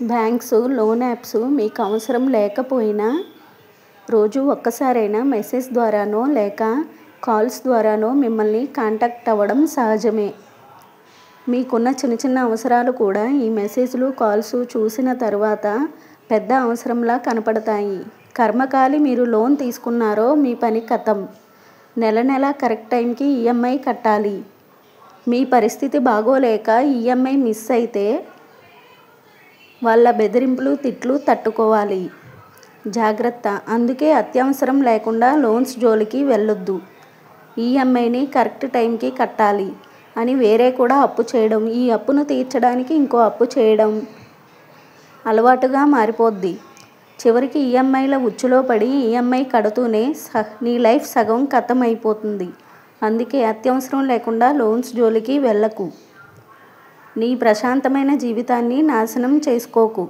Banks, loan apps మీకు అవసరం లేకపోయినా రోజు ఒక్కసారైనా మెసేజ్ ద్వారానో లేక కాల్స్ ద్వారానో మిమ్మల్ని కాంటాక్ట్ అవ్వడం సహజమే. మీకున్న చిన్న చిన్న అవసరాలు కూడా ఈ మెసేజ్లు, కాల్స్ చూసిన తర్వాత పెద్ద అవసరంలా కనపడతాయి. కర్మకాలి మీరు లోన్ తీసుకున్నారో మీ పని ఖతం. నెల నెలా కరెక్ట్ టైంకి ఈఎంఐ కట్టాలి. మీ పరిస్థితి బాగోలేక ఈఎంఐ మిస్ అయితే వాళ్ళ బెదిరింపులు, తిట్లు తట్టుకోవాలి. జాగ్రత్త. అందుకే అత్యవసరం లేకుండా లోన్స్ జోలికి వెళ్ళొద్దు. ఈఎంఐని కరెక్ట్ టైంకి కట్టాలి అని వేరే కూడా అప్పు చేయడం, ఈ అప్పును తీర్చడానికి ఇంకో అప్పు చేయడం అలవాటుగా మారిపోద్ది. చివరికి ఈఎంఐల ఉచ్చులో పడి ఈఎంఐ కడుతూనే నీ లైఫ్ సగం ఖతం అయిపోతుంది. అందుకే అత్యవసరం లేకుండా లోన్స్ జోలికి వెళ్ళకు. నీ ప్రశాంతమైన జీవితాన్ని నాశనం చేసుకోకు.